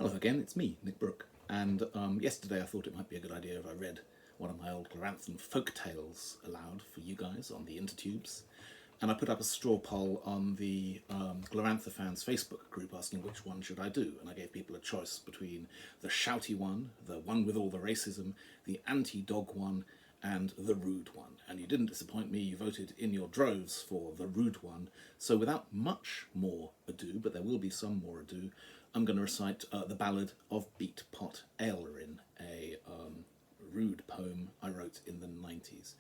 Hello again, it's me, Nick Brooke, and yesterday I thought it might be a good idea if I read one of my old Gloranthan folk tales aloud for you guys on the intertubes, and I put up a straw poll on the Glorantha fans Facebook group asking which one should I do, and I gave people a choice between the shouty one, the one with all the racism, the anti-dog one, and the rude one. And you didn't disappoint me, you voted in your droves for the rude one. So without much more ado, but there will be some more ado, I'm going to recite the Ballad of Beat Pot Aelwrin, a rude poem I wrote in the 90s.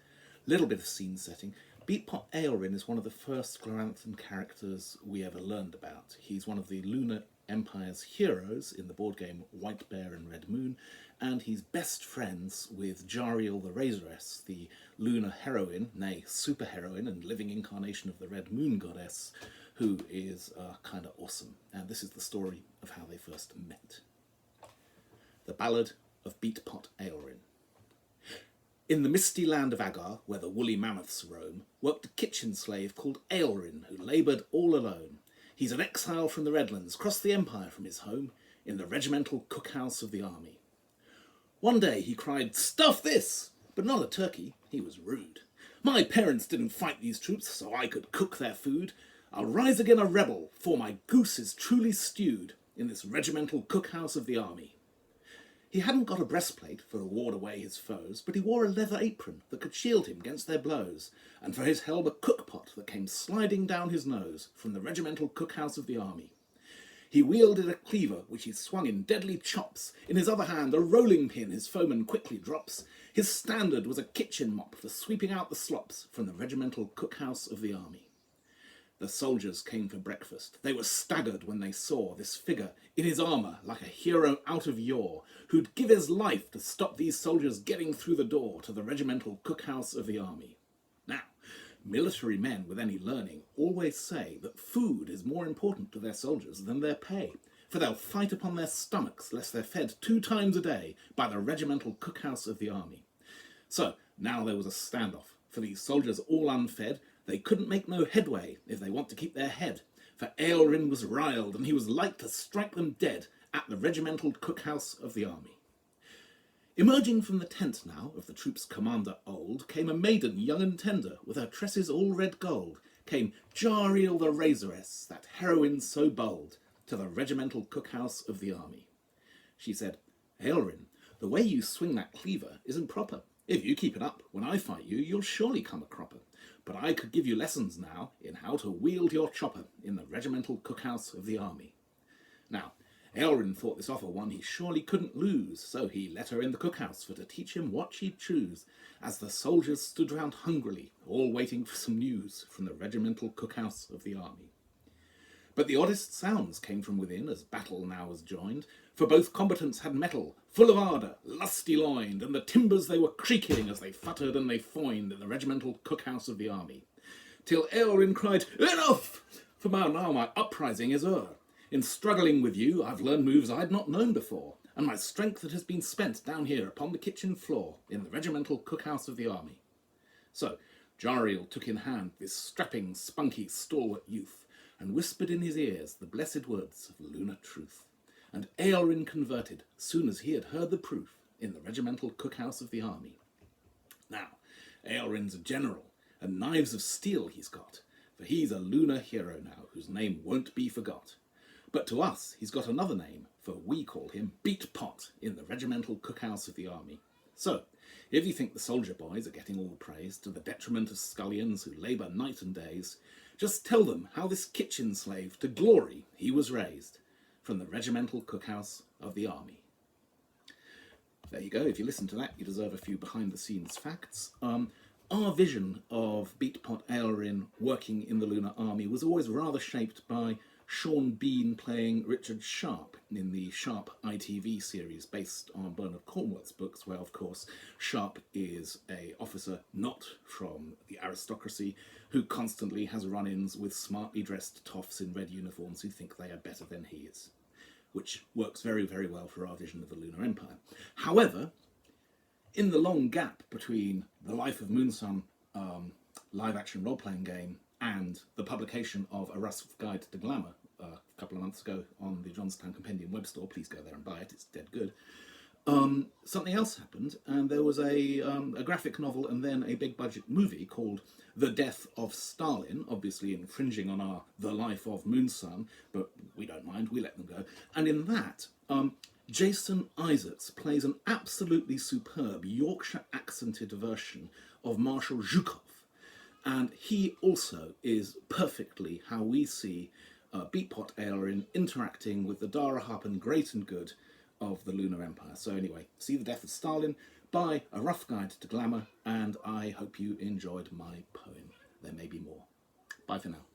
Little bit of scene setting. Beat Pot Aelwrin is one of the first Gloranthan characters we ever learned about. He's one of the Lunar Empire's heroes in the board game White Bear and Red Moon, and he's best friends with Jariel the Razoress, the lunar heroine, nay, superheroine and living incarnation of the Red Moon goddess, who is kind of awesome. And this is the story of how they first met. The Ballad of Beat Pot Aelwrin. In the misty land of Agar, where the woolly mammoths roam, worked a kitchen slave called Aelwrin, who laboured all alone. He's an exile from the Redlands, crossed the Empire from his home, in the regimental cookhouse of the army. One day he cried, "Stuff this!" But not a turkey, he was rude. "My parents didn't fight these troops so I could cook their food. I'll rise again a rebel, for my goose is truly stewed in this regimental cookhouse of the army." He hadn't got a breastplate for to ward away his foes, but he wore a leather apron that could shield him against their blows, and for his helm a cookpot that came sliding down his nose from the regimental cookhouse of the army. He wielded a cleaver which he swung in deadly chops, in his other hand a rolling pin his foeman quickly drops. His standard was a kitchen mop for sweeping out the slops from the regimental cookhouse of the army. The soldiers came for breakfast. They were staggered when they saw this figure in his armour like a hero out of yore, who'd give his life to stop these soldiers getting through the door to the regimental cookhouse of the army. Now, military men with any learning always say that food is more important to their soldiers than their pay, for they'll fight upon their stomachs lest they're fed 2 times a day by the regimental cookhouse of the army. So now there was a standoff. For these soldiers all unfed, they couldn't make no headway if they want to keep their head, for Aelwrin was riled and he was like to strike them dead at the regimental cookhouse of the army. Emerging from the tent now of the troop's commander old, came a maiden young and tender, with her tresses all red gold, came Jariel the Razoress, that heroine so bold, to the regimental cookhouse of the army. She said, "Aelwrin, the way you swing that cleaver isn't proper. If you keep it up, when I fight you, you'll surely come a cropper. But I could give you lessons now in how to wield your chopper in the regimental cookhouse of the army." Now, Aelwrin thought this offer one he surely couldn't lose, so he let her in the cookhouse for to teach him what she'd choose, as the soldiers stood round hungrily, all waiting for some news from the regimental cookhouse of the army. But the oddest sounds came from within as battle now was joined, for both combatants had mettle, full of ardour, lusty loined, and the timbers they were creaking as they futtered and they foined in the regimental cookhouse of the army. Till Aelwrin cried, "Enough! For now my uprising is o'er. In struggling with you, I've learned moves I'd not known before, and my strength that has been spent down here upon the kitchen floor in the regimental cookhouse of the army." So Jariel took in hand this strapping, spunky, stalwart youth, and whispered in his ears the blessed words of lunar truth. And Aelwrin converted, soon as he had heard the proof, in the regimental cookhouse of the army. Now, Aelwrin's a general, and knives of steel he's got, for he's a lunar hero now, whose name won't be forgot. But to us he's got another name, for we call him Beat Pot in the regimental cookhouse of the army. So, if you think the soldier boys are getting all the praise to the detriment of scullions who labour night and days, just tell them how this kitchen slave to glory he was raised from the regimental cookhouse of the army. There you go. If you listen to that, you deserve a few behind-the-scenes facts. Our vision of Beat Pot Aelwrin working in the Lunar Army was always rather shaped by Sean Bean playing Richard Sharp in the Sharp ITV series based on Bernard Cornworth's books, where, of course, Sharp is an officer not from the aristocracy who constantly has run-ins with smartly dressed toffs in red uniforms who think they are better than he is, which works very, very well for our vision of the Lunar Empire. However, in the long gap between the Life of Moonsun live-action role-playing game and the publication of A Rough Guide to Glamour, a couple of months ago on the Johnstown Compendium web store. Please go there and buy it, it's dead good. Something else happened, and there was a graphic novel and then a big budget movie called The Death of Stalin, obviously infringing on our The Life of Moonsun, but we don't mind, we let them go. And in that, Jason Isaacs plays an absolutely superb Yorkshire accented version of Marshal Zhukov, and he also is perfectly how we see Beatpot Aelwrin interacting with the Dara Harpen great and good of the Lunar Empire. So anyway, see The Death of Stalin, buy A Rough Guide to Glamour, and I hope you enjoyed my poem. There may be more. Bye for now.